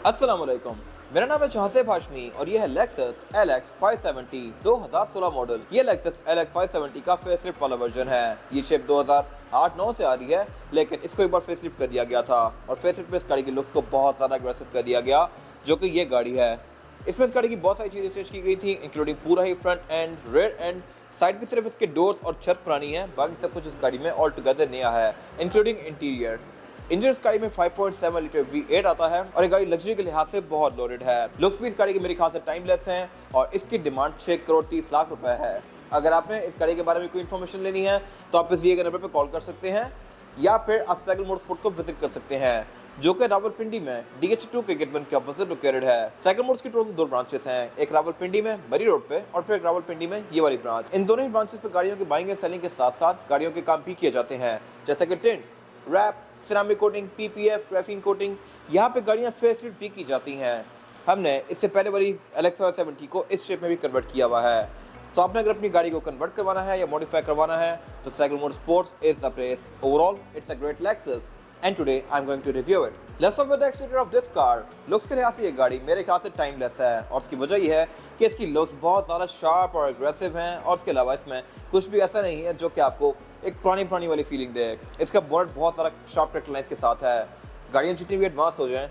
अस्सलाम वालेकुम। मेरा नाम है शाहसेब हाशमी और ये है लेक्सस LX 570 2016 मॉडल। ये लेक्सस LX 570 का फेसलिफ्ट वाला वर्जन है। ये शेप 2008-9 से आ रही है, लेकिन इसको एक बार फेसलिफ्ट कर दिया गया था और फेसलिफ्ट में इस गाड़ी के लुक्स को बहुत ज़्यादा अग्रेसिव कर दिया गया, जो कि ये गाड़ी है। इसमें इस गाड़ी की बहुत सारी चीज़ें चेंज की गई थी, इंक्लूडिंग पूरा ही front end, rear end, side भी सिर्फ इसके डोर्स और छत पुरानी है, बाकी सब कुछ इस गाड़ी में ऑल टुगेदर नया है, इंक्लूडिंग इंटीरियर। इंजन इस गाड़ी में 5.7 लीटर V8 आता है और ये गाड़ी लग्जरी के लिहाज से बहुत लोडेड है। लुक्स भी इस गाड़ी के मेरे ख्याल से टाइमलेस हैं और इसकी डिमांड 6 करोड़ 30 लाख रुपए है। अगर आपने इस गाड़ी के बारे में कोई इन्फॉर्मेशन लेनी है तो आप इस दिए गए नंबर पर कॉल कर सकते हैं या फिर आप साइकिल मोटरस्पोर्ट को विजिट कर सकते हैं, जो कि रावलपिंडी में DH2 के गेट 1 के अपोजिट लोकेटेड है। साइकिल मोटर्स की टोटल 2 ब्रांचेस हैं, एक रावलपिंडी में मरी रोड पे और फिर एक रावलपिंडी में ये वाली ब्रांच। इन दोनों ही ब्रांचेस पे गाड़ियों की बाइंग एंड सेलिंग के साथ साथ गाड़ियों के काम भी किए जाते हैं, जैसे कि tints, wrap, ceramic coating, PPF, graphene coating. यहाँ पे गाड़ियाँ फेसलिफ्ट भी की जाती हैं। हमने इससे पहले वाली LX 570 को इस शेप में भी कन्वर्ट किया हुआ है। सो आपने अगर अपनी गाड़ी को कन्वर्ट करवाना है या मॉडिफाई करवाना है तो cycle motorsports is the place. Overall it's a great Lexus and today I'm going to review it. Let's start with the exterior of this car. Looks के लिहाज से ये गाड़ी मेरे ख्याल से टाइमलेस है और उसकी वजह ये है कि इसकी लुक्स बहुत ज़्यादा शार्प और एग्रेसिव हैं और उसके अलावा इसमें कुछ भी ऐसा नहीं है जो कि आपको एक पुरानी वाली फीलिंग दे। इसका बोनट बहुत सारा शार्प करेक्टर लाइन्स के साथ है। गाड़ियाँ जितनी भी एडवांस हो जाएं,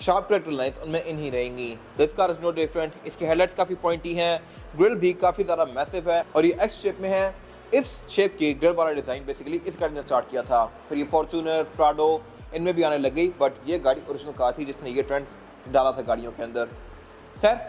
शार्प करेक्टर लाइन्स उनमें इन ही रहेंगी। This car is no different. इसके हेडलाइट्स काफ़ी पॉइंटी हैं, ग्रिल भी काफ़ी ज़्यादा मैसिव है और ये एक्स शेप में है। इस शेप की ग्रिल वाला डिज़ाइन बेसिकली इस गाड़ी ने स्टार्ट किया था, फिर ये फॉर्च्यूनर, प्राडो इनमें भी आने लग गई, बट ये गाड़ी ओरिजिनल कार थी जिसने ये ट्रेंड डाला था गाड़ियों के अंदर। खैर,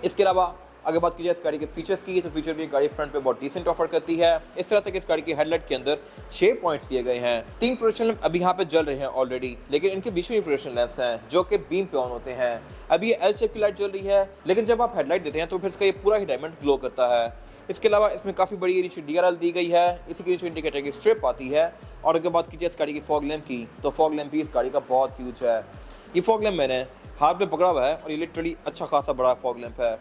इसके अलावा अगर बात की जाए इस गाड़ी के फीचर्स की तो फीचर भी गाड़ी फ्रंट पे बहुत डिसेंट ऑफर करती है। इस तरह से कि इस गाड़ी की हेडलाइट के अंदर 6 पॉइंट्स दिए गए हैं। 3 प्रोजेक्शन लैंप अभी यहाँ पे जल रहे हैं ऑलरेडी, लेकिन इनके बीच में प्रोजेक्शन लैंप्स हैं जो कि बीम पे ऑन होते हैं। अभी ये L शेप की लाइट जल रही है, लेकिन जब आप हेडलाइट देते हैं तो फिर इसका ये पूरा ही डायमंड ग्लो करता है। इसके अलावा इसमें काफ़ी बड़ी नीचे DRL दी गई है, इसी के नीचे इंडिकेटर की स्ट्रिप आती है। और अगर बात कीजिए इस गाड़ी की फॉग लैंप की तो फॉग लैंप भी इस गाड़ी का बहुत ह्यूज है। ये फॉग लैंप मैंने हाथ में पकड़ा हुआ है और ये लिटरली अच्छा खासा बड़ा फॉग लैंप है,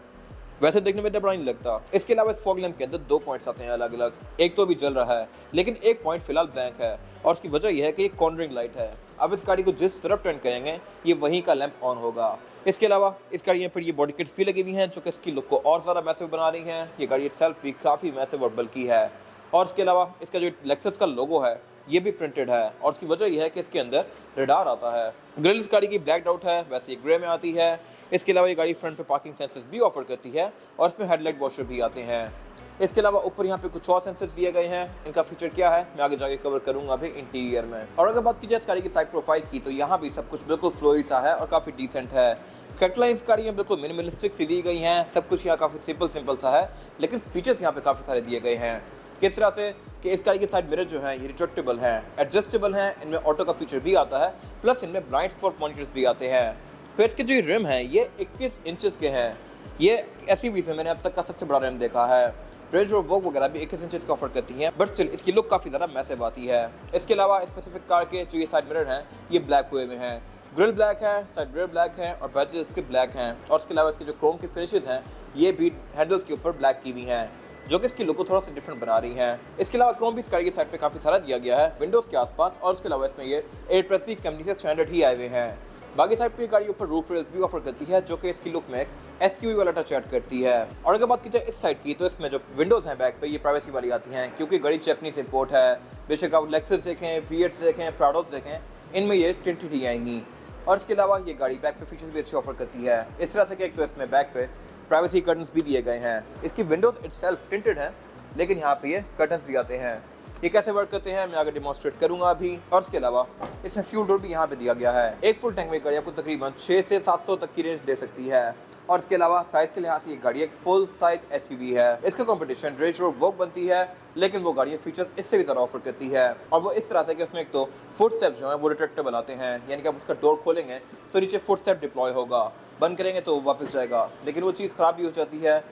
वैसे देखने में इतना बड़ा नहीं लगता। इसके अलावा इस फॉग लैंप के अंदर 2 पॉइंट्स आते हैं अलग अलग, एक तो अभी जल रहा है लेकिन एक पॉइंट फिलहाल ब्लैंक है और उसकी वजह यह है कि ये कॉर्नरिंग लाइट है। अब इस गाड़ी को जिस तरफ टर्न करेंगे ये वहीं का लैंप ऑन होगा। इसके अलावा इस गाड़ी में फिर ये बॉडी किट्स भी लगी हुई हैं जो कि इसकी लुक को और ज़्यादा मैसिव बना रही हैं। ये गाड़ी इटसेल्फ भी काफ़ी मैसिव और बल्कि है और इसके अलावा इसका जो लेक्सस का लोगो है ये भी प्रिंटेड है और उसकी वजह यह है कि इसके अंदर रेडार आता है। ग्रिल इस गाड़ी की ब्लैक आउट है, वैसे ये ग्रे में आती है। इसके अलावा ये गाड़ी फ्रंट पे पार्किंग सेंसर्स भी ऑफर करती है और इसमें हेडलाइट वॉशर भी आते हैं। इसके अलावा ऊपर यहाँ पे कुछ और सेंसर्स दिए गए हैं। इनका फीचर क्या है मैं आगे जाके कवर करूंगा अभी इंटीरियर में। और अगर बात की जाए इस गाड़ी की साइड प्रोफाइल की तो यहाँ भी सब कुछ बिल्कुल फ्लोई सा है और काफ़ी डिसेंट है। कटलाइन इस गाड़ी में बिल्कुल मिनिमलिस्टिक सी दी गई हैं, सब कुछ यहाँ काफ़ी सिंपल सा है, लेकिन फीचर्स यहाँ पे काफ़ी सारे दिए गए हैं। किस तरह से कि इस गाड़ी के साइड मिरर जो है ये रिट्रैक्टेबल हैं, एडजस्टेबल हैं, इनमें ऑटो का फीचर भी आता है, प्लस इनमें ब्लाइंड स्पॉट मॉनिटर्स भी आते हैं। फिर इसके जो रिम है ये 21 इंचेस के हैं। ये SUVs में मैंने अब तक का सबसे बड़ा रिम देखा है। रेंज रोवर वोग वगैरह भी 21 इंचेस का ऑफर करती हैं, बट स्टिल इसकी लुक काफ़ी ज़्यादा मैसिव आती है। इसके अलावा स्पेसिफिक कार के जो ये साइड मिरर हैं ये ब्लैक हुए में हैं, ग्रिल ब्लैक है, साइड मिरर ब्लैक है और बैजेस इसके ब्लैक हैं। और इसके अलावा इसके जो क्रोम की फिनिशेज हैं ये भी हैंडल्स के ऊपर ब्लैक की हुई हैं, जो कि इसकी लुक को थोड़ा सा डिफरेंट बना रही है। इसके अलावा क्रोम भी इस गाड़ी की साइड पे काफ़ी सारा दिया गया है विंडोज़ के आसपास और इसके अलावा इसमें ये एयरप्रेस भी कंपनी से स्टैंडर्ड ही आए हुए हैं। बाकी साइड पे गाड़ी ऊपर रूफ रेल्स भी ऑफर करती है जो कि इसकी लुक में एक SUV वाला टच ऐड करती है। और अगर बात की जाए इस साइड की तो इसमें जो विंडोज़ हैं बैक पे ये प्राइवेसी वाली आती हैं, क्योंकि गाड़ी जैपनीज इंपोर्ट है। बेशक आप लेक्सस देखें, V8 देखें, प्राडोस देखें, इनमें ये टिंटेड ही आएंगी। और इसके अलावा ये गाड़ी बैक पे फीचर्स भी अच्छे ऑफर करती है, इस तरह से कि एक तो इसमें बैक पे प्राइवेसी कर्टन्स भी दिए गए हैं। इसकी विंडोज़ इटसेल्फ टिंटेड है, लेकिन यहाँ पे ये कर्टन्स भी आते हैं। ये कैसे वर्क करते हैं मैं आगे डिमॉन्स्ट्रेट करूंगा अभी। और इसके अलावा इसमें फ्यूल डोर भी यहाँ पे दिया गया है। एक फुल टैंक में गाड़ी आपको तकरीबन 6 से 700 तक की रेंज दे सकती है। और इसके अलावा साइज के लिहाज से ये गाड़ी एक फुल साइज SUV है। इसका कंपटीशन रेंज रोवर वोग बनती है, लेकिन वो गाड़ियाँ फीचर्स इससे भी ज़्यादा ऑफर करती है। और वो इस तरह से कि उसमें एक तो फुट स्टेप जो है वो रिट्रैक्टेबल आते हैं, यानी कि आप उसका डोर खोलेंगे तो नीचे फुट स्टेप डिप्लॉय होगा, बंद करेंगे तो वापस जाएगा, लेकिन वो चीज़ ख़राब भी हो जाती है।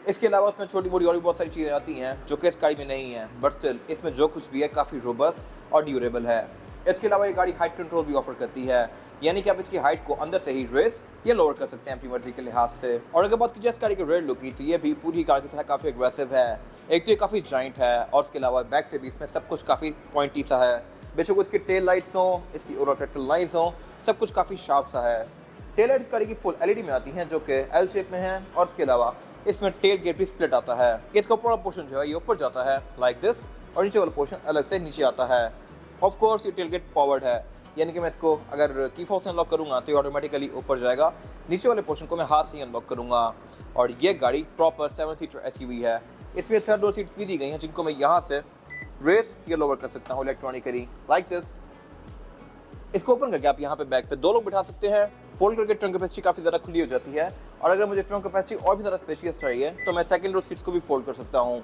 इसके अलावा उसमें छोटी मोटी और भी बहुत सारी चीज़ें आती हैं जो कि इस गाड़ी में नहीं है, बट स्टिल इसमें जो कुछ भी है काफ़ी रोबस्ट और ड्यूरेबल है। इसके अलावा ये गाड़ी हाइट कंट्रोल भी ऑफर करती है, यानी कि आप इसकी हाइट को अंदर से ही रेस या लोअर कर सकते हैं अपनी मर्जी के लिहाज से। और अगर बात की जाए इस गाड़ी के रेयर लुक की तो ये भी पूरी कार की तरह काफ़ी एग्रेसिव है। एक तो ये काफ़ी जॉइंट है और इसके अलावा बैक पे भी इसमें सब कुछ काफ़ी पॉइंटी सा है। बेशक इसकी टेल लाइट्स हों, इसकी ओवरऑल ट्रैक्टर लाइट्स हों, सब कुछ काफ़ी शार्प सा है। टेल लाइट इस गाड़ी की फुल एलईडी में आती हैं जो कि एल शेप में है और इसके अलावा इसमें टेल गेट भी स्प्लिट आता है। इसका ऊपर पोर्शन जो है ये ऊपर जाता है लाइक दिस और नीचे वाला पोर्शन अलग से नीचे आता है। ऑफ कोर्स ये टेल गेट पावर्ड है, यानी कि मैं इसको अगर की फोर्स से अनलॉक करूँगा तो ये ऑटोमेटिकली ऊपर जाएगा। नीचे वाले पोर्शन को मैं हाथ से ही अनलॉक करूँगा और ये गाड़ी प्रॉपर 7 सीटर एसयूवी है। इसमें थर्ड डोर सीट्स भी दी गई हैं जिनको मैं यहाँ से रेस या लोअर कर सकता हूँ इलेक्ट्रॉनिकली लाइक दिस। इसको ओपन करके आप यहाँ पे बैक पे 2 लोग बिठा सकते हैं। फोल्ड करके ट्रंक कैपेसिटी काफ़ी ज़्यादा खुली हो जाती है और अगर मुझे ट्रंक कैपेसिटी और भी ज़्यादा स्पेशियस चाहिए तो मैं सेकंड रो सीट्स को भी फोल्ड कर सकता हूँ।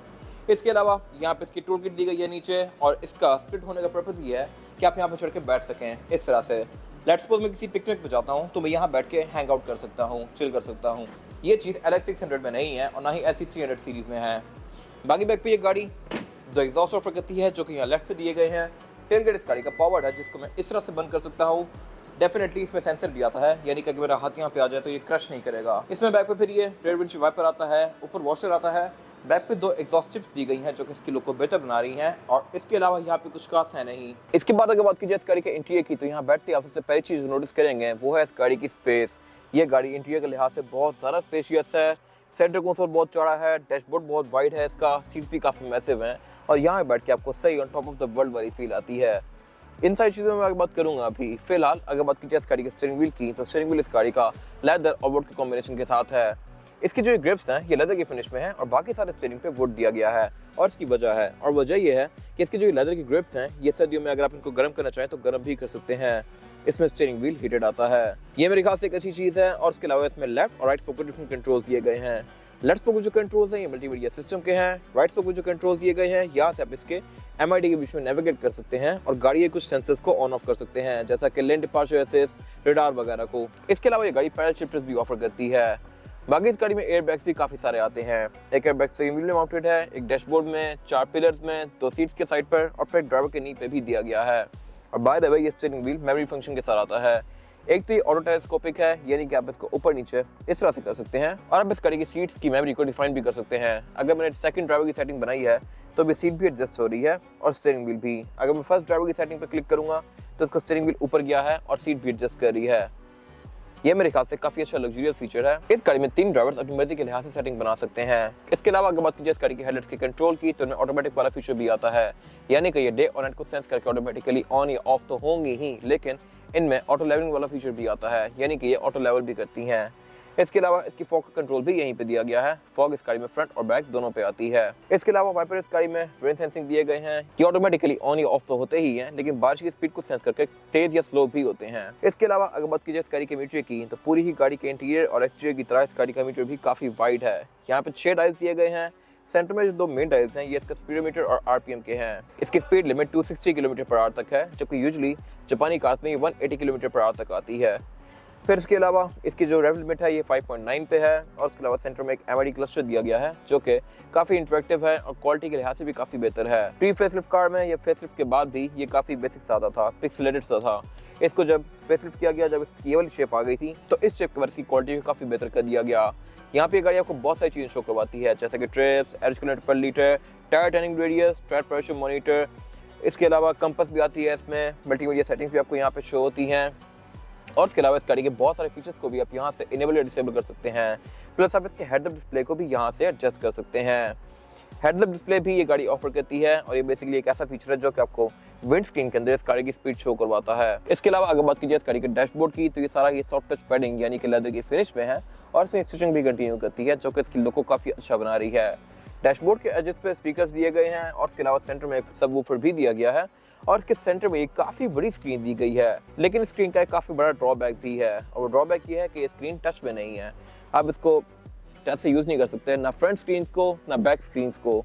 इसके अलावा यहाँ पे इसकी टूल किट दी गई है नीचे और इसका स्प्लिट होने का पर्पज़ ये है कि आप यहाँ पे चढ़ के बैठ सकें इस तरह से। लेट्स सपोज मैं किसी पिकनिक पे जाता हूँ तो मैं यहाँ बैठ के हैंग आउट कर सकता हूँ, चिल कर सकता हूँ। ये चीज़ LX 600 में नहीं है और ना ही SC 300 सीरीज़ में है। बाकी बैक पे ये गाड़ी 2 एग्जॉस्ट ऑफर करती है जो कि यहाँ लेफ्ट पे दिए गए हैं। टेल गेट इस गाड़ी का पावर्ड है जिसको मैं इस तरह से बंद कर सकता हूँ। डेफिनेटली इसमें सेंसर भी आता है, यानी कि अगर मेरा हाथ यहाँ पे आ जाए तो ये क्रश नहीं करेगा। इसमें बैक पे फिर ये रेयर विंडशील्ड वाइपर आता है, ऊपर वॉशर आता है। बैक पे 2 एग्जॉस्ट टिप्स दी गई हैं जो कि इसकी लुक को बेहतर बना रही हैं और इसके अलावा यहाँ पे कुछ खास है नहीं। इसके बाद अगर बात की जाए इस गाड़ी के इंटीरियर की तो यहाँ बैठते आप सबसे पहली चीज़ नोटिस करेंगे वो है इस गाड़ी की स्पेस। ये गाड़ी इंटीरियर के लिहाज से बहुत ज़्यादा स्पेशियस है। सेंटर कंसोल बहुत चौड़ा है, डैशबोर्ड बहुत वाइड है, इसका सीट भी काफ़ी मैसिव है और यहाँ बैठ के आपको सही on top of the world वाली फील आती है। इन सारी चीज़ों में अगर बात करूँगा अभी फिलहाल अगर बात की जाए इस गाड़ी के स्टीयरिंग व्हील की तो स्टीयरिंग व्हील इस गाड़ी का लेदर और वुड के कॉम्बिनेशन के साथ है। इसकी जो ग्रिप्स हैं ये लेदर की फिनिश में है और बाकी सारे स्टीयरिंग पे वुड दिया गया है और इसकी वजह ये है कि इसकी जो लेदर की ग्रिप्स हैं ये सर्दियों में अगर आप इनको गर्म करना चाहें तो गर्म भी कर सकते हैं। इसमें स्टीयरिंग व्हील हीटेड आता है, ये मेरे ख्याल से एक अच्छी चीज़ है। और इसके अलावा इसमें लेफ्ट और राइट स्पोक डिफरेंट कंट्रोल्स दिए गए हैं। लेफ्ट स्पोक जो कंट्रोल्स हैं ये मल्टीमीडिया सिस्टम के हैं, राइट स्पोक जो कंट्रोल्स दिए गए हैं यहाँ से आप इसके MID के बीच में नेविगेट कर सकते हैं और गाड़ी के कुछ सेंसर्स को ऑन ऑफ कर सकते हैं जैसा कि लेन डिपार्चर असिस्ट, रडार वगैरह को। इसके अलावा ये गाड़ी पैडल शिफ्टर्स भी ऑफर करती है। बाकी इस गाड़ी में एयर बैग्स भी काफ़ी सारे आते हैं। एक एयर बैग स्टीयरिंग व्हील में माउंटेड है, एक डैशबोर्ड में, 4 पिलर्स में, 2 सीट्स के साइड पर और फिर ड्राइवर के नी पे भी दिया गया है। और बाय द वे ये स्टीयरिंग व्हील मेमोरी फंक्शन के साथ आता है। एक तो ये ऑटो टेलीस्कोपिक है, यानी कि आप इसको ऊपर नीचे इस तरह से कर सकते हैं और आप इस गाड़ी की सीट्स की मेमोरी को डिफाइन भी कर सकते हैं। अगर मैंने सेकंड ड्राइवर की सेटिंग बनाई है तो भी सीट भी एडजस्ट हो रही है और स्टीयरिंग व्हील भी। अगर मैं फर्स्ट ड्राइवर की सेटिंग पर क्लिक करूंगा तो इसका स्टीयरिंग व्हील ऊपर गया है और सीट भी एडजस्ट कर रही है। ये मेरे ख्याल से काफी अच्छा लग्जरियस फीचर है। इस गाड़ी में 3 ड्राइवर्स अपनी मर्जी के लिहाज से सेटिंग बना सकते हैं। इसके अलावा अगर बात की जाए इस गाड़ी की हेडलाइट्स के कंट्रोल की तो इनमें ऑटोमेटिक वाला फीचर भी आता है, यानी कि ये डे और नाइट को सेंस करके ऑटोमेटिकली ऑन या ऑफ तो होंगी ही, लेकिन इनमें ऑटो लेवलिंग वाला फीचर भी आता है, यानी कि ये ऑटो लेवल भी करती हैं। इसके अलावा इसकी फॉग का कंट्रोल भी यहीं पे दिया गया है। फॉग इस गाड़ी में फ्रंट और बैक दोनों पे आती है। इसके अलावा वाइपर इस गाड़ी में रेन सेंसिंग दिए गए हैं, ये ऑटोमेटिकली ऑन या ऑफ तो होते ही हैं, लेकिन बारिश की स्पीड को सेंस करके तेज या स्लो भी होते हैं। इसके अलावा अगर बात की जाए इस गाड़ी के मीटर की तो पूरी ही गाड़ी के इंटीरियर और एक्सटीरियर की तरह इस गाड़ी का मीटर भी काफी वाइड है। यहाँ पे 6 डायल्स दिए गए हैं। सेंटर में जो 2 मेन डायल्स हैं ये इसका स्पीडोमीटर और RPM के हैं। इसकी स्पीड लिमिट 260 km/h तक है, जबकि यूजुअली जापानी कार्स में ये 180 km/h तक आती है। फिर इसके अलावा इसकी जो रेव लिमिट है ये 5.9 पे है और उसके अलावा सेंटर में एक MID क्लस्टर दिया गया है जो कि काफ़ी इंटरेक्टिव है और क्वालिटी के लिहाज से भी काफ़ी बेहतर है। प्री फेसलिफ्ट कार में या फेसलिफ्ट के बाद भी ये काफ़ी बेसिक सा था, पिक्सेलेटेड सा था। इसको जब फेसलिफ्ट किया गया, जब इसकी ये वाली शेप आ गई थी तो इस शेप के बाद इसकी क्वालिटी को काफ़ी बेहतर कर दिया गया। यहाँ पे गाड़ी आपको बहुत सारी चीज़ें शो करवाती है जैसे कि ट्रिप्स, एवरेज किलोमीटर पर litre, tyre turning radius, tyre pressure monitor. इसके अलावा कंपास भी आती है, इसमें मल्टीमीडिया सेटिंग्स भी आपको यहाँ पे शो होती हैं और इसके अलावा इस गाड़ी के बहुत सारे फीचर्स को भी आप यहाँ से इनेबल या डिसेबल कर सकते हैं। प्लस आप इसके हेड अप डिस्प्ले को भी यहाँ से एडजस्ट कर सकते हैं। हेड अप डिस्प्ले भी ये गाड़ी ऑफर करती है और ये बेसिकली एक ऐसा फीचर है जो कि आपको विंड स्क्रीन के अंदर इस गाड़ी की स्पीड शो करवाता है। इसके अलावा अगर बात की जाए इस गाड़ी के डैशबोर्ड की तो ये सारा ये सॉफ्ट टच पैडिंग यानी कि लेदर की फिनिश में है और इसमें स्टिचिंग भी कंटिन्यू करती है जो कि इसकी लुक को काफ़ी अच्छा बना रही है। डैशबोर्ड के एजेस पे स्पीकर्स दिए गए हैं और इसके अलावा सेंटर में एक सबवूफर भी दिया गया है और इसके सेंटर में एक काफ़ी बड़ी स्क्रीन दी गई है। लेकिन स्क्रीन का एक काफ़ी बड़ा ड्रॉबैक भी है और वो ड्रॉबैक ये है कि ये स्क्रीन टच में नहीं है। आप इसको टच से यूज़ नहीं कर सकते, ना फ्रंट स्क्रीन को ना बैक स्क्रीन को।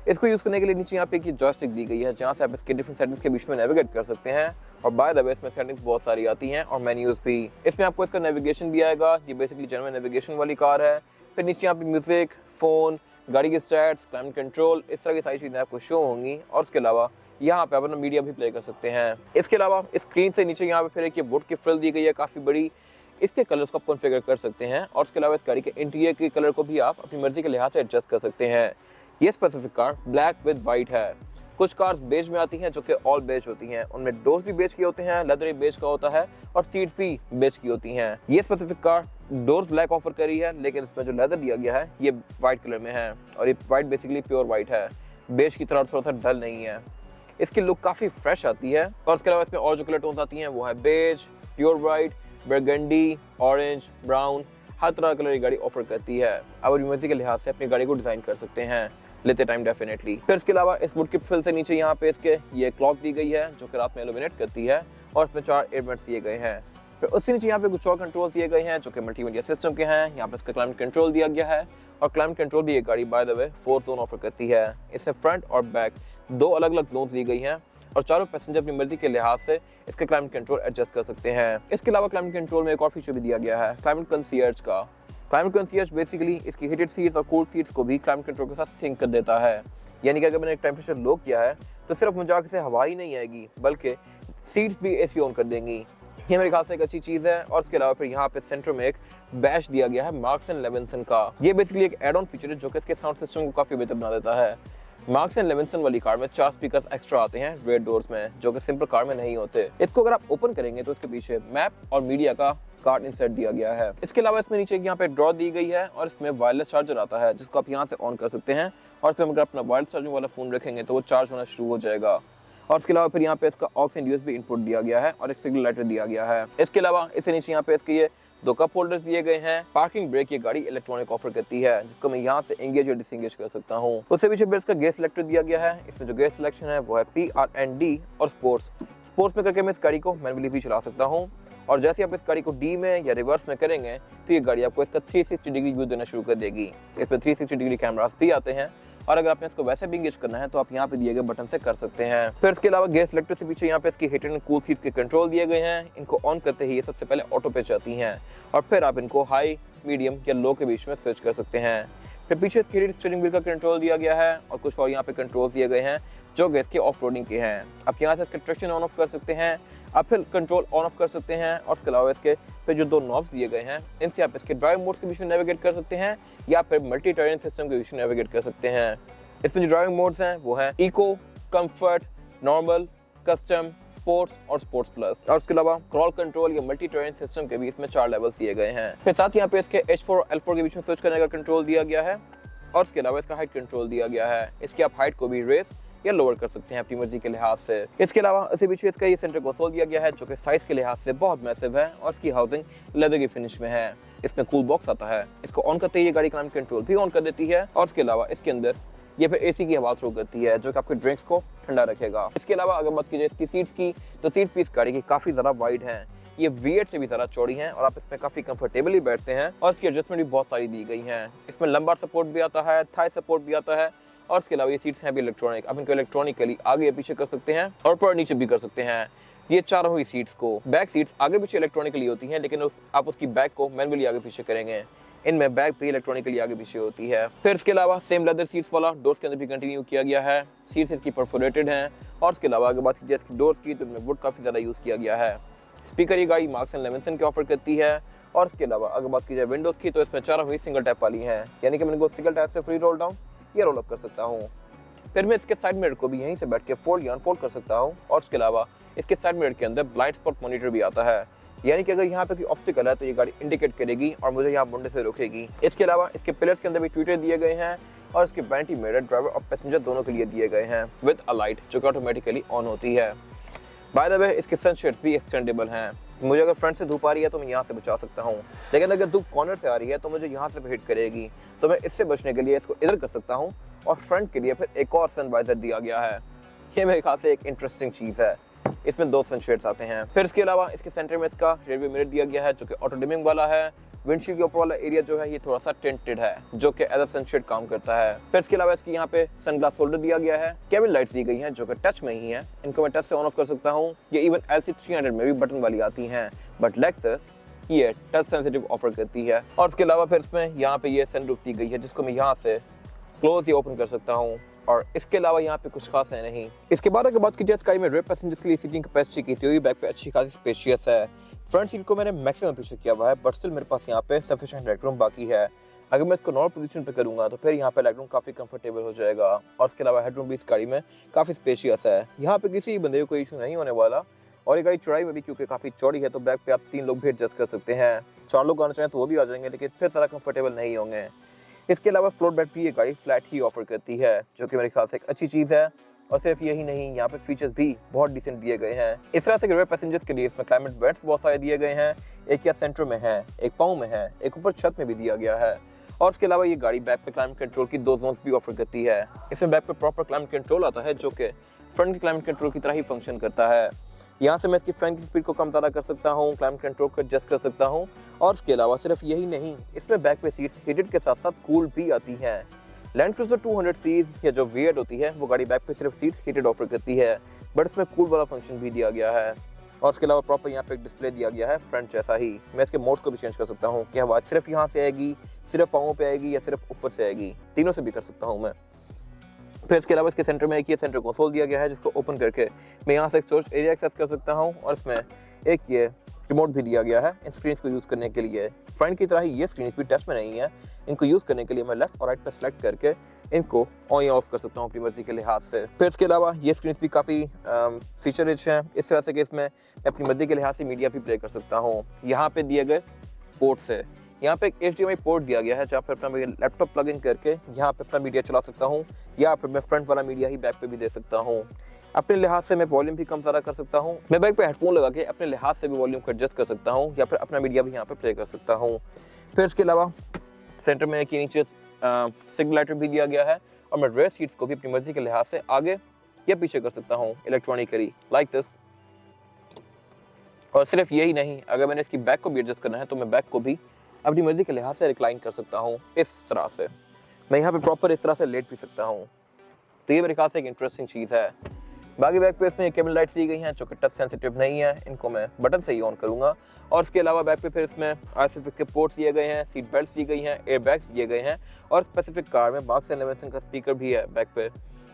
इसको यूज़ करने के लिए नीचे यहाँ पे एक जॉयस्टिक दी गई है जहाँ से आप इसके डिफरेंट सेटिंग्स के बीच में नेविगेट कर सकते हैं और बाय द वे इसमें सेटिंग्स बहुत सारी आती हैं और मेन्यूज़ भी। इसमें आपको इसका नेविगेशन भी आएगा, ये बेसिकली जनरल नेविगेशन वाली कार है। फिर नीचे यहाँ पे म्यूजिक, फ़ोन, गाड़ी के स्टैट्स, क्लाइमेट कंट्रोल, इस तरह की सारी चीज़ें आपको शो होंगी और उसके अलावा यहाँ पे अपना मीडिया भी प्ले कर सकते हैं। इसके अलावा स्क्रीन से नीचे यहाँ पे फिर एक ये वुड की फ्रिल दी गई है काफ़ी बड़ी, इसके कलर्स को आप कॉन्फ़िगर कर सकते हैं और उसके अलावा इस गाड़ी के इंटीरियर के कलर को भी आप अपनी मर्जी के लिहाज से एडजस्ट कर सकते हैं। ये specific car black with white है। कुछ कार्स बेज में आती हैं जो कि ऑल बेज होती हैं, उनमें डोर्स भी बेज के होते हैं, लेदर भी बेज का होता है और सीट्स भी बेज की होती हैं। ये specific car doors black offer करी है, लेकिन इसमें जो लेदर दिया गया है ये वाइट कलर में है और ये वाइट बेसिकली प्योर वाइट है, बेज की तरह थोड़ा सा डल नहीं है। इसकी लुक काफ़ी फ्रेश आती है और उसके अलावा इसमें और जो कलर टोन्स आती हैं वो है beige, pure white, burgundy, orange, brown, हर तरह का कलर ये गाड़ी ऑफर करती है। आप अपनी मर्जी के लिहाज से अपनी गाड़ी को डिज़ाइन कर सकते हैं लेते टाइम डेफिनेटली। फिर इसके अलावा इस वुड की फिल से नीचे यहाँ पे इसके ये क्लॉक दी गई है जो कि रात में इल्यूमिनेट करती है और इसमें 4 एयरवेंट्स दिए गए हैं। फिर उससे नीचे यहाँ पे कुछ और कंट्रोल दिए गए हैं जो कि मल्टीमीडिया सिस्टम के हैं। यहाँ पे इसका क्लाइमेट कंट्रोल दिया गया है और क्लाइमेट कंट्रोल भी ये गाड़ी by the way 4 zone offer करती है। इसमें फ्रंट और बैक 2 अलग अलग जोन दी गई हैं और चारों पैसेंजर अपनी मर्जी के लिहाज से इसके क्लाइमेट कंट्रोल एडजस्ट कर सकते हैं। इसके अलावा क्लाइमेट कंट्रोल में एक और फीचर भी दिया गया है क्लाइमेट कंसीयर्ज का। क्लाइमेट कंसीयर्ज बेसिकली इसकी हीटेड सीट्स और कूल सीट्स को भी क्लाइमेट कंट्रोल के साथ सिंक कर देता है। यानी कि अगर मैंने एक टेम्परेचर लो किया है तो सिर्फ मजाक से हवा ही नहीं आएगी बल्कि सीट्स भी एसी ऑन कर देंगी। ये मेरे ख्याल से एक अच्छी चीज़ है। और इसके अलावा फिर यहाँ पे सेंटर में एक बैश दिया गया है मार्क्स एंड लेविंसन का। ये बेसिकली एक एड ऑन फीचर है जो कि इसके साउंड सिस्टम को काफ़ी बेहतर बना देता है। मार्क्स एंड लेविंसन वाली कार में 4 स्पीकर्स एक्स्ट्रा आते हैं रेयर डोर्स में जो कि सिंपल कार में नहीं होते। इसको अगर आप ओपन करेंगे तो इसके पीछे मैप और मीडिया का कार्ड इंसर्ट दिया गया है। इसके अलावा इसमें नीचे यहाँ पे ड्रॉ दी गई है और इसमें वायरलेस चार्जर आता है जिसको आप यहाँ से ऑन कर सकते हैं और इसमें अगर अपना वायरलेस चार्जिंग वाला फोन रखेंगे तो वो चार्ज होना शुरू हो जाएगा। और इसके अलावा फिर यहाँ पे इसका ऑक्स एंड यूएसबी इनपुट दिया गया है और एक सिग्नल लाइटर दिया गया है। इसके अलावा इससे नीचे यहाँ पे इसके ये 2 कप होल्डर्स दिए गए हैं। पार्किंग ब्रेक ये गाड़ी इलेक्ट्रॉनिक ऑफर करती है जिसको मैं यहाँ से एंगेज और डिसएंगेज कर सकता हूँ। उससे पीछे फिर इसका गेयर सिलेक्टर दिया गया है। इसमें जो गेयर सिलेक्शन है वो है PRND और स्पोर्ट्स में करके मैं इस गाड़ी को मैनुअली भी चला सकता हूँ और जैसे आप इस गाड़ी को डी में या रिवर्स में करेंगे तो ये गाड़ी आपको इसका 360 डिग्री व्यू देना शुरू कर देगी। इसमें 360 डिग्री कैमरास भी आते हैं और अगर आपने इसको वैसे भी इंगेज करना है तो आप यहाँ पे दिए गए बटन से कर सकते हैं। फिर इसके अलावा गेयर सिलेक्टर से पीछे यहाँ पे इसकी हीटेड एंड कूल सीट्स के कंट्रोल दिए गए हैं। इनको ऑन करते ही ये सबसे पहले ऑटो पे जाती हैं और फिर आप इनको हाई, मीडियम या लो के बीच में स्विच कर सकते हैं। फिर पीछे इसकी हीटेड स्टीयरिंग व्हील का कंट्रोल दिया गया है और कुछ और यहाँ पे कंट्रोल दिए गए हैं जो कि इसके ऑफ रोडिंग के हैं। आप यहाँ से इसके ट्रैक्शन ऑन ऑफ कर सकते हैं, आप फिर कंट्रोल ऑन ऑफ कर सकते हैं और इसके अलावा इसके फिर जो 2 नॉब्स दिए गए हैं इनसे आप इसके ड्राइव मोड्स के बीच में नेविगेट कर सकते हैं या फिर मल्टी टेरेन सिस्टम के बीच में नेविगेट कर सकते हैं। इसमें जो ड्राइविंग मोड्स हैं वो हैं eco, comfort, normal, custom, sports और स्पोर्ट्स प्लस। और उसके अलावा क्रॉल कंट्रोल या मल्टी टेरेन सिस्टम के भी इसमें 4 लेवल्स दिए गए हैं। फिर साथ ही यहाँ पे इसके H4 और L4 के बीच में स्विच करने का कंट्रोल दिया गया है और इसके अलावा इसका हाइट कंट्रोल दिया गया है। इसकी आप हाइट को भी रेस या लोअर कर सकते हैं अपनी मर्जी के लिहाज से। इसके अलावा इसी पीछे इसका ये सेंटर कंसोल दिया गया है जो कि साइज के लिहाज से बहुत मैसिव है और इसकी हाउसिंग लेदर की फिनिश में है। इसमें कूल बॉक्स आता है, इसको ऑन करते ही ये गाड़ी क्लाइमेट कंट्रोल भी ऑन कर देती है और इसके अलावा इसके अंदर ये फिर एसी की हवा थ्रो करती है जो कि आपके ड्रिंक्स को ठंडा रखेगा। इसके अलावा अगर बात कीजिए इसकी सीट्स की तो सीट्स भी इस गाड़ी की काफ़ी ज़्यादा वाइड हैं। ये V8 से भी ज़्यादा चौड़ी हैं और आप इसमें काफ़ी कंफर्टेबली बैठते हैं और इसकी एडजस्टमेंट भी बहुत सारी दी गई हैं। इसमें लंबार सपोर्ट भी आता है, थाई सपोर्ट भी आता है और इसके अलावा ये सीट्स हैं भी इलेक्ट्रॉनिक। आप इनको इलेक्ट्रॉनिकली आगे या पीछे कर सकते हैं और ऊपर नीचे भी कर सकते हैं। ये चारों ही सीट्स को बैक सीट्स आगे पीछे इलेक्ट्रॉनिकली होती हैं लेकिन आप उसकी बैक को मैनुअली आगे पीछे करेंगे। इनमें बैक भी इलेक्ट्रॉनिकली आगे पीछे होती है। फिर इसके अलावा सेम लेदर सीट्स वाला डोर्स के अंदर भी कंटिन्यू किया गया है। सीट्स इसकी परफोरेटेड हैं और इसके अलावा अगर बात कीजिए इसकी डोर्स की तो इनमें वुड काफ़ी ज़्यादा यूज़ किया गया है। स्पीकर ये गाड़ी मार्क्स एंड लेविंसन के ऑफर करती है और इसके अलावा अगर बात की जाए विंडोज़ की तो इसमें चारों ही सिंगल टैप वाली हैं, यानी कि मैं इनको सिंगल टैप से फ्री रोल डाउन या रोल अप कर सकता हूँ। फिर मैं इसके साइड मिरर को भी यहीं से बैठ के फोल्ड या अनफोल्ड कर सकता हूँ और इसके अलावा इसके साइड मिरर के अंदर ब्लाइंड स्पॉट मॉनिटर भी आता है, यानी कि अगर यहाँ पे कोई ऑब्स्टिकल है तो ये गाड़ी इंडिकेट करेगी और मुझे यहाँ मुंडे से रोकेगी। इसके अलावा इसके पिलर्स के अंदर भी ट्विटर दिए गए हैं और इसके वैनिटी मिरर ड्राइवर और पैसेंजर दोनों के लिए दिए गए हैं विद अ लाइट जो कि ऑटोमेटिकली ऑन होती है। बाय द वे इसके सनशेड्स भी एक्सटेंडेबल हैं। मुझे अगर फ्रंट से धूप आ रही है तो मैं यहाँ से बचा सकता हूँ, लेकिन अगर धूप कॉर्नर से आ रही है तो मुझे यहाँ से हिट करेगी, तो मैं इससे बचने के लिए इसको इधर कर सकता हूँ। और फ्रंट के लिए फिर एक और सनवाइजर दिया गया है। ये मेरे ख्याल से एक इंटरेस्टिंग चीज़ है। इसमें 2 सनशेड्स आते हैं। फिर इसके अलावा इसके सेंटर में इसका रेडियो मिरर दिया गया है जो कि ऑटो डिमिंग वाला है। विंडशील्ड के ऊपर वाला एरिया जो है ये थोड़ा सा टिंटेड है जो कि एज अ सनशेड काम करता है। फिर इसके अलावा इसकी यहाँ पे सनग्लास होल्डर दिया गया है। केबिन लाइट्स दी गई हैं जो कि टच में ही है, इनको मैं टच से ऑन ऑफ कर सकता हूँ। ये इवन LC300 में भी बटन वाली आती हैं, बट लेक्सस ये टच सेंसिटिव ऑफर करती है। और इसके अलावा फिर इसमें यहाँ पे ये सनरूफ दी गई है जिसको मैं यहाँ से क्लोज या ओपन कर सकता हूँ और इसके अलावा यहाँ पे कुछ खास है नहीं। इसके बाद अगर बात की जाए स्काई में रेयर पैसेंजर्स के लिए सीटिंग कैपेसिटी की थी, बैक पे अच्छी खासी स्पेशियस है। फ्रंट सीट को मैंने मैक्सिमम पीछे किया हुआ है बट स्टिल मेरे पास यहाँ पे सफिशिएंट हेडरूम बाकी है। अगर मैं इसको नॉर्मल पोजीशन पे करूंगा तो फिर यहाँ पे लेग रूम काफ़ी कंफर्टेबल हो जाएगा और इसके अलावा हेडरूम भी इस गाड़ी में काफ़ी स्पेशियस है। यहाँ पे किसी बंदे को कोई इशू नहीं होने वाला और ये गाड़ी चौड़ाई में भी क्योंकि काफ़ी चौड़ी है तो बैक पे आप 3 लोग भी एडजस्ट कर सकते हैं। 4 लोग आना चाहें तो वो भी आ जाएंगे, लेकिन फिर ज़्यादा कंफर्टेबल नहीं होंगे। इसके अलावा फ्लोर बेड भी ये गाड़ी फ्लैट ही ऑफर करती है, जो कि मेरे ख्याल से एक अच्छी चीज़ है। और सिर्फ यही नहीं, यहाँ पे फीचर्स भी बहुत डिसेंट दिए गए हैं। इस तरह से रियर पैसेंजर्स के लिए इसमें क्लाइमेट वेंट्स बहुत सारे दिए गए हैं। एक या सेंटर में है, एक पाँव में है, एक ऊपर छत में भी दिया गया है। और उसके अलावा ये गाड़ी बैक पे क्लाइमेट कंट्रोल की 2 जोन्स भी ऑफर करती है। इसमें बैक पे प्रॉपर क्लाइमेट कंट्रोल आता है, जो कि फ्रंट के क्लाइमेट कंट्रोल की तरह ही फंक्शन करता है। यहाँ से मैं इसकी फैन की स्पीड को कम ज़्यादा कर सकता हूँ, क्लाइमेट कंट्रोल को एडजस्ट कर सकता हूँ। और उसके अलावा सिर्फ यही नहीं, इसमें बैक पे सीट्स हीटेड के साथ साथ कूल भी आती हैं। लैंड क्रूजर 200 सीरीज या जो V8 होती है वो गाड़ी बैक पे सिर्फ सीट्स हीटेड ऑफर करती है, बट इसमें कूल वाला फंक्शन भी दिया गया है। और उसके अलावा प्रॉपर यहाँ पे एक डिस्प्ले दिया गया है फ्रंट जैसा ही। मैं इसके मोड्स को भी चेंज कर सकता हूँ कि आवाज़ सिर्फ यहाँ से आएगी, सिर्फ पाँव पे आएगी या सिर्फ ऊपर से आएगी, तीनों से भी कर सकता हूँ मैं। फिर इसके अलावा इसके सेंटर में एक ये सेंटर कंसोल दिया गया है, जिसको ओपन करके मैं यहाँ से एक स्टोरेज एरिया एक्सेस कर सकता हूँ। और इसमें एक ये रिमोट भी दिया गया है इन स्क्रीन को यूज़ करने के लिए। फ्रंट की तरह ही ये स्क्रीन भी टच में नहीं है, इनको यूज़ करने के लिए मैं लेफ्ट और राइट पर सेलेक्ट करके इनको ऑन या ऑफ कर सकता हूँ अपनी मर्जी के लिहाज से। फिर इसके अलावा ये स्क्रीन भी काफ़ी फीचर रिच हैं, इस तरह से कि इसमें मैं अपनी मर्जी के लिहाज से मीडिया भी प्ले कर सकता हूँ। यहाँ पे दिए गए पोर्ट से यहाँ पे एक HDMI पोर्ट दिया गया है, जहाँ पे अपना लैपटॉप प्लग इन करके यहाँ पे अपना मीडिया चला सकता हूँ, या फिर मैं फ्रंट वाला मीडिया ही बैक पे भी दे सकता हूँ। अपने लिहाज से मैं वॉल्यूम भी कम ज़्यादा कर सकता हूँ। मैं बैक पे हेडफोन लगा के अपने लिहाज से भी वॉल्यूम को एडजस्ट कर सकता हूँ, या फिर अपना मीडिया भी यहाँ पे प्ले कर सकता हूँ। फिर इसके अलावा सेंटर में के नीचे सिग्नल लाइटर भी दिया गया है, और मैं रेयर सीट्स को भी अपनी मर्जी के लिहाज से आगे या पीछे कर सकता हूँ इलेक्ट्रॉनिकली, लाइक दिस। और सिर्फ यही नहीं, अगर मैंने इसकी बैक को भी एडजस्ट करना है तो मैं बैक को भी अपनी मर्जी के लिहाज से रिक्लाइन कर सकता हूँ। इस तरह से मैं यहाँ पे प्रॉपर इस तरह से लेट भी सकता हूँ। तो ये मेरे ख्याल से एक इंटरेस्टिंग चीज़ है। बाकी बैक पे इसमें केबल लाइट्स दी गई हैं जो कि टच सेंसिटिव नहीं है, इनको मैं बटन से ही ऑन करूँगा। और इसके अलावा बैक पे फिर इसमें RS-6 के पोर्ट्स दिए गए हैं, सीट बेल्ट्स दी गई हैं, एयर बैग्स दिए गए हैं, और स्पेसिफिक कार में Mark & Levinson का स्पीकर भी है बैक पे।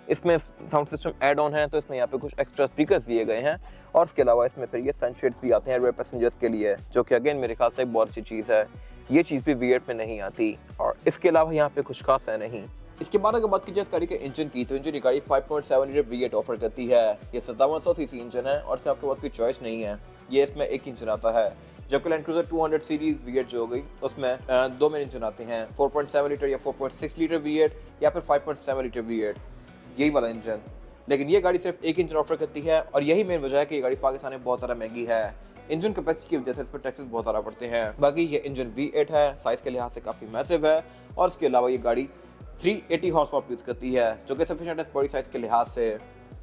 इसमें साउंड सिस्टम ऐड ऑन है, तो इसमें यहाँ पे कुछ एक्स्ट्रा स्पीकर्स दिए गए हैं। और इसके अलावा इसमें फिर ये सनशेड्स भी आते हैं रेयर पैसेंजर्स के लिए, जो कि अगेन मेरे ख्याल से एक बहुत अच्छी चीज़ है। ये चीज़ भी V8 में नहीं आती। और इसके अलावा यहाँ पे कुछ खास है नहीं। इसके बाद अगर बात की जाए इस गाड़ी के इंजन की, तो इंजन ये गाड़ी 5.7 लीटर V8 ऑफर करती है। ये 5700 सीसी इंजन है और इसमें आपके पास कोई चॉइस नहीं है, ये इसमें एक इंजन आता है। जबकि लैंड क्रूजर 200 सीरीज V8 जो हो गई उसमें 2 मेन इंजन आते हैं, 4.7 लीटर या 4.6 लीटर V8 या फिर 5.7 लीटर V8, यही वाला इंजन। लेकिन ये गाड़ी सिर्फ एक इंजन ऑफर करती है, और यही मेन वजह है कि ये गाड़ी पाकिस्तान में बहुत ज़्यादा महंगी है। इंजन कैपेसिटी की वजह से इस पर टैक्सेस बहुत ज़्यादा पड़ते हैं। बाकी ये इंजन V8 है, साइज़ के लिहाज से काफ़ी मैसिव है, और इसके अलावा ये गाड़ी 380 हॉर्स पावर प्रोड्यूस करती है, जो कि सफिशिएंट है बॉडी साइज़ के लिहाज से।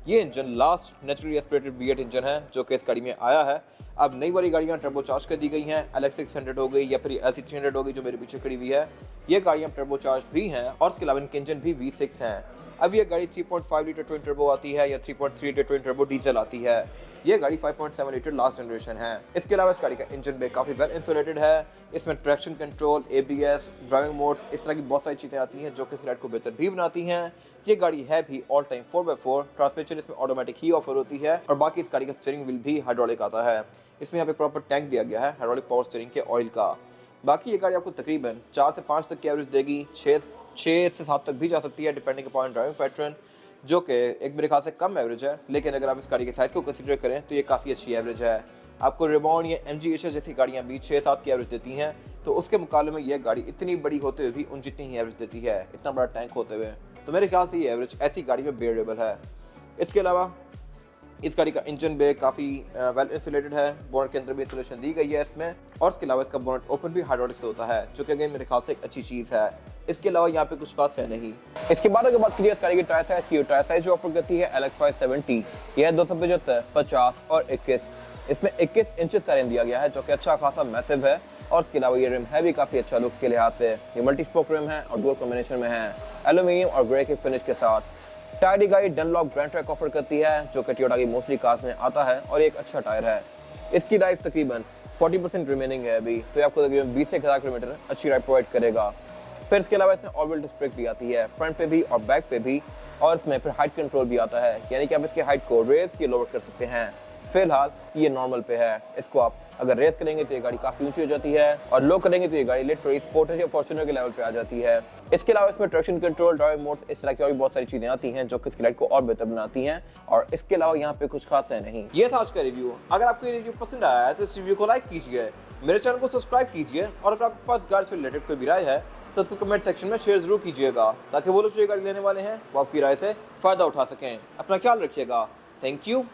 ये engine last naturally aspirated V8 engine है जो कि इस गाड़ी में आया है। अब नई वाली गाड़ियाँ टर्बो चार्ज कर दी गई हैं, LX600 हो गई या फिर LC300 हो गई जो मेरे पीछे खड़ी हुई है, ये गाड़ियाँ टर्बो चार्ज भी हैं, और इसके अलावा इनके इंजन भी V6 हैं। अब ये गाड़ी 3.5 लीटर ट्विन टर्बो आती है या 3.3 लीटर ट्विन टर्बो डीजल आती है। ये गाड़ी 5.7 लीटर लास्ट जनरेशन है। इसके अलावा इस गाड़ी का इंजन भी काफ़ी वेल इंसुलेटेड है। इसमें traction control, ABS, driving modes, इस तरह की बहुत सारी चीज़ें आती हैं जो कि इस राइड को बेहतर भी बनाती हैं। ये गाड़ी है भी ऑल टाइम 4x4, ट्रांसमिशन इसमें ऑटोमेटिक ही ऑफर होती है, और बाकी इस गाड़ी का स्टीयरिंग व्हील भी हाइड्रोलिक आता है। इसमें यहाँ पे प्रॉपर टैंक दिया गया है हाइड्रोलिक पावर स्टीयरिंग के ऑयल का। बाकी ये गाड़ी आपको तकरीबन 4 से 5 तक की एवरेज देगी, 6 से 7 तक भी जा सकती है डिपेंडिंग अपॉन ड्राइविंग पैटर्न, जो कि एक मेरे ख्याल से कम एवरेज है। लेकिन अगर आप इस गाड़ी के साइज़ को कंसीडर करें तो ये काफ़ी अच्छी एवरेज है। आपको रिबॉन या MG एशर जैसी गाड़ियाँ भी 6-7 की एवरेज देती हैं, तो उसके मुकाबले में ये गाड़ी इतनी बड़ी होते हुए भी उन जितनी ही एवरेज देती है, इतना बड़ा टैंक होते हुए। तो मेरे ख्याल से ये एवरेज ऐसी गाड़ी में बेयरेबल है। इसके अलावा इस गाड़ी का इंजन भी काफ़ी वेल इंसुलेटेड है, बोनट के अंदर भी इंसुलेशन दी गई है इसमें, और इसके अलावा इसका बोनट ओपन भी हाइड्रोलिक से होता है, जो कि अगेन मेरे ख्याल से एक अच्छी चीज़ है। इसके अलावा यहाँ पे कुछ खास है नहीं। इसके बाद अगर बात करिए इस गाड़ी की टायर साइज की, टायर साइज जो ऑफर करती है LX 570, यह है 275, 50 और 21। इसमें 21 इंचेस का रिम दिया गया है, जो कि अच्छा खासा मैसिव है। और इसके अलावा ये रिम है भी काफ़ी अच्छा लुक्स के लिहाज से। ये मल्टी स्पोक रिम है और डुअल कॉम्बिनेशन में है, एल्यूमिनियम और ग्रे के फिनिश के साथ। टायर की गाड़ी डनलॉप ग्रैंड ट्रैक ऑफर करती है, जो कि टोयोटा की मोस्टली कार्स में आता है, और एक अच्छा टायर है। इसकी लाइफ तकरीबन 40% रिमेनिंग है अभी, तो ये आपको तकरीबन 20 से 1000 किलोमीटर अच्छी राइड प्रोवाइड करेगा। फिर इसके अलावा इसमें ऑल व्हील डिस्क ब्रेक भी आती है, फ्रंट पे भी और बैक पे भी, और इसमें फिर हाइट कंट्रोल भी आता है, यानी कि आप इसके हाइट को रेज की लोअर कर सकते हैं। फिलहाल ये नॉर्मल पे है। इसको आप अगर रेस करेंगे तो ये गाड़ी काफी ऊंची हो जाती है और लो करेंगे तो ये गाड़ी लिटरली स्पोर्टेज या फॉर्च्यूनर के लेवल पे आ जाती है। इसके अलावा इसमें ट्रैक्शन कंट्रोल, ड्राइव मोड्स, इस तरह की और भी बहुत सारी चीजें आती हैं जो कि इसकी राइड को और बेहतर बनाती हैं, और इसके अलावा यहाँ पे कुछ खास है नहीं। ये था आज का रिव्यू। अगर आपको ये रिव्यू पसंद आया है तो इस रिव्यू को लाइक कीजिए, मेरे चैनल को सब्सक्राइब कीजिए, और अगर आपके पास गाड़ी से रिलेटेड कोई भी राय है तो उसको कमेंट सेक्शन में शेयर जरूर कीजिएगा, ताकि वो लोग जो ये गाड़ी लेने वाले हैं वो आपकी राय से फायदा उठा सकें। अपना ख्याल रखिएगा। Thank you.